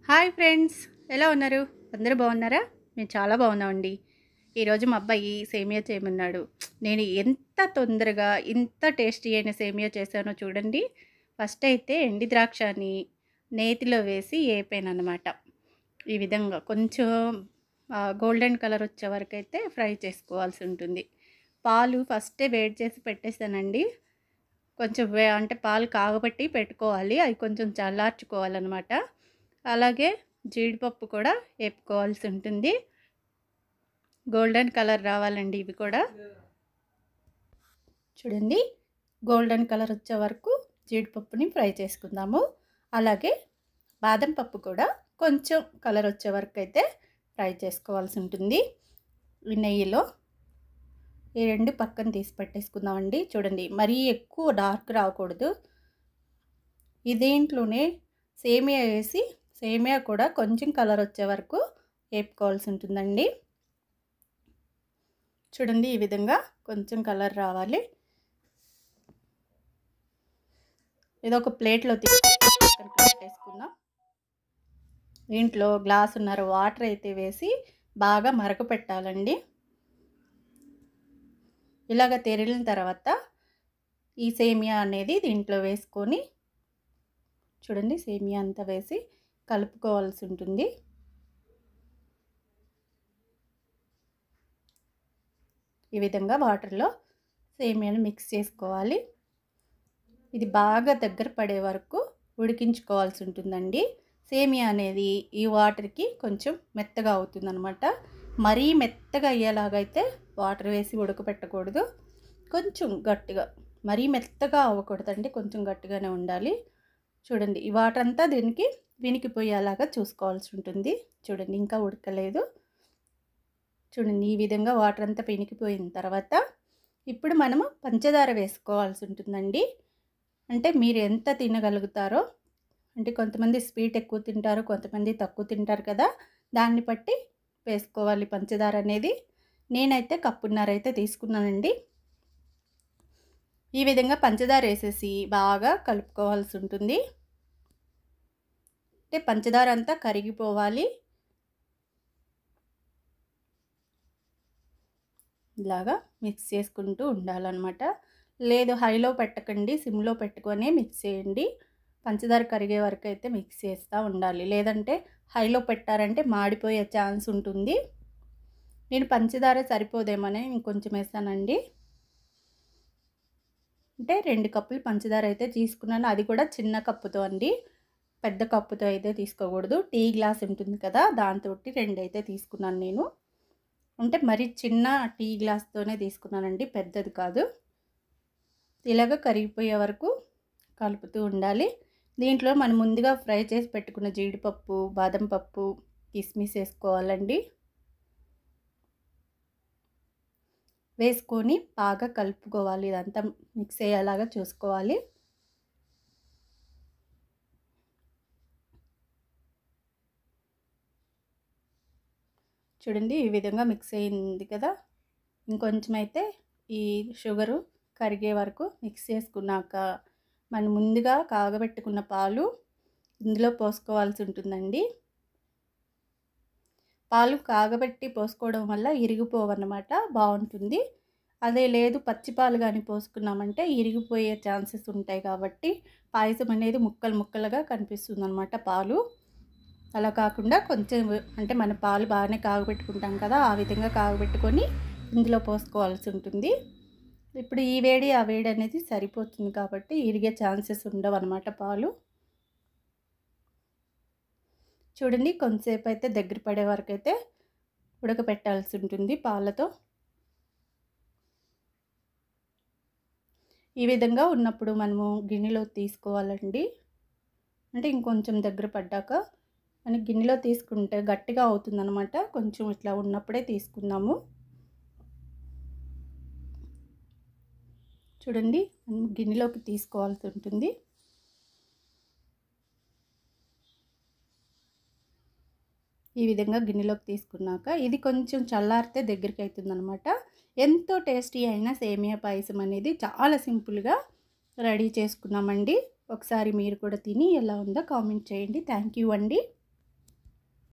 Hi friends, ఎలా ఉన్నారు? అందరూ బాగున్నారా? మేము చాలా బాగున్నామండి. ఈరోజు మా అబ్బాయి సేమియా చేయమన్నాడు. నేను ఎంత తొందరగా ఇంత టేస్టీ అయిన సేమియా చేశానో చూడండి. ఫస్ట్ అయితే ఎండి ద్రాక్షని నేతిలో వేసి ఏపానన్నమాట. ఈ విధంగా కొంచెం గోల్డెన్ కలర్ వచ్చే వరకు అయితే ఫ్రై చేసుకోవాల్సి ఉంటుంది. పాలు ఫస్టే వేడి చేసి పెట్టేసానండి. కొంచెం అంటే పాలు కాగబెట్టి పెట్టుకోవాలి. అవి కొంచెం చల్లార్చుకోవాలన్నమాట. అలాగే జీడిపప్పు కూడా వేపుకోవాల్సి ఉంటుంది. గోల్డెన్ కలర్ రావాలండి ఇవి కూడా. చూడండి, గోల్డెన్ కలర్ వచ్చే వరకు జీడిపప్పుని ఫ్రై చేసుకుందాము. అలాగే బాదం పప్పు కూడా కొంచెం కలర్ వచ్చే వరకు అయితే ఫ్రై చేసుకోవాల్సి ఉంటుంది ఈ నెయ్యిలో. ఈ రెండు పక్కన తీసి పెట్టేసుకుందామండి. చూడండి, మరీ ఎక్కువ డార్క్ రాకూడదు. దీంట్లోనే సేమియా వేసి సేమియా కూడా కొంచెం కలర్ వచ్చే వరకు వేపుకోవాల్సి ఉంటుందండి. చూడండి, ఈ విధంగా కొంచెం కలర్ రావాలి. ఇది ఒక ప్లేట్లో పెట్టేసుకుందాం. దీంట్లో గ్లాసున్నర వాటర్ అయితే వేసి బాగా మరగపెట్టాలండి. ఇలాగ తెరిలిన తర్వాత ఈ సేమియా అనేది దీంట్లో వేసుకొని చూడండి, సేమియా అంతా వేసి కలుపుకోవాల్సి ఉంటుంది. ఈ విధంగా వాటర్లో సేమియాను మిక్స్ చేసుకోవాలి. ఇది బాగా దగ్గర పడే వరకు ఉడికించుకోవాల్సి ఉంటుందండి. సేమియా అనేది ఈ వాటర్కి కొంచెం మెత్తగా అవుతుందన్నమాట. మరీ మెత్తగా అయ్యేలాగైతే వాటర్ వేసి ఉడకపెట్టకూడదు. కొంచెం గట్టిగా, మరీ మెత్తగా అవ్వకూడదండి, కొంచెం గట్టిగానే ఉండాలి. చూడండి, ఈ వాటర్ అంతా దీనికి వినికిపోయేలాగా చూసుకోవాల్సి ఉంటుంది. చూడండి, ఇంకా ఉడకలేదు. చూడండి, ఈ విధంగా వాటర్ అంతా వినికిపోయిన తర్వాత ఇప్పుడు మనము పంచదార వేసుకోవాల్సి ఉంటుందండి. అంటే మీరు ఎంత తినగలుగుతారో, అంటే కొంతమంది స్వీట్ ఎక్కువ తింటారు, కొంతమంది తక్కువ తింటారు కదా, దాన్ని బట్టి వేసుకోవాలి పంచదార అనేది. నేనైతే కప్పున్నర అయితే తీసుకున్నానండి. ఈ విధంగా పంచదార వేసేసి బాగా కలుపుకోవాల్సి ఉంటుంది. అంటే పంచదార అంతా కరిగిపోవాలి. ఇలాగా మిక్స్ చేసుకుంటూ ఉండాలన్నమాట. లేదు హైలో పెట్టకండి, సిమ్లో పెట్టుకొని మిక్స్ చేయండి. పంచదార కరిగే వరకు అయితే మిక్స్ చేస్తూ ఉండాలి. లేదంటే హైలో పెట్టారంటే మాడిపోయే ఛాన్స్ ఉంటుంది. నేను పంచదార సరిపోదేమని ఇంకొంచెం వేస్తానండి. అంటే 2 కప్పులు పంచదార అయితే తీసుకున్నాను. అది కూడా చిన్న కప్పుతో అండి, పెద్ద కప్పుతో అయితే తీసుకోకూడదు. టీ గ్లాస్ ఉంటుంది కదా, దాంతో 2 అయితే తీసుకున్నాను నేను. అంటే మరి చిన్న టీ గ్లాస్తోనే తీసుకున్నానండి, పెద్దది కాదు. ఇలాగ కరిగిపోయే వరకు కలుపుతూ ఉండాలి. దీంట్లో మనం ముందుగా ఫ్రై చేసి పెట్టుకున్న జీడిపప్పు, బాదం పప్పు, కిస్మిస్ వేసుకోవాలండి. వేసుకొని బాగా కలుపుకోవాలి. ఇదంతా మిక్స్ అయ్యేలాగా చూసుకోవాలి. చూడండి, ఈ విధంగా మిక్స్ అయింది కదా. ఇంకొంచెం అయితే ఈ షుగరు కరిగే వరకు మిక్స్ చేసుకున్నాక మనం ముందుగా కాగబెట్టుకున్న పాలు ఇందులో పోసుకోవాల్సి ఉంటుందండి. పాలు కాగబెట్టి పోసుకోవడం వల్ల ఇరిగిపోవన్నమాట, బాగుంటుంది. అదే లేదు పచ్చిపాలు కానీ పోసుకున్నామంటే ఇరిగిపోయే ఛాన్సెస్ ఉంటాయి. కాబట్టి పాయసం అనేది ముక్కలు ముక్కలుగా కనిపిస్తుంది అన్నమాట పాలు. అలా కాకుండా కొంచెం, అంటే మన పాలు బాగానే కాగబెట్టుకుంటాం కదా, ఆ విధంగా కాగబెట్టుకొని ఇందులో పోసుకోవాల్సి ఉంటుంది. ఇప్పుడు ఈ వేడి ఆ వేడి అనేది సరిపోతుంది కాబట్టి ఇరిగే ఛాన్సెస్ ఉండవు అన్నమాట పాలు. చూడండి, కొంతసేపు అయితే దగ్గర పడే వరకు అయితే ఉడకపెట్టాల్సి ఉంటుంది పాలతో. ఈ విధంగా ఉన్నప్పుడు మనము గిన్నెలో తీసుకోవాలండి. అంటే ఇంకొంచెం దగ్గర పడ్డాక మనకి గిన్నెలో తీసుకుంటే గట్టిగా అవుతుందన్నమాట. కొంచెం ఇట్లా ఉన్నప్పుడే తీసుకుందాము. చూడండి, మనం గిన్నెలోకి తీసుకోవాల్సి ఉంటుంది. ఈ విధంగా గిన్నెలోకి తీసుకున్నాక ఇది కొంచెం చల్లారితే దగ్గరికి అవుతుందన్నమాట. ఎంతో టేస్టీ అయిన సేమియా పాయసం అనేది చాలా సింపుల్గా రెడీ చేసుకున్నామండి. ఒకసారి మీరు కూడా తిని ఎలా ఉందో కామెంట్ చేయండి. థ్యాంక్ యూ అండి.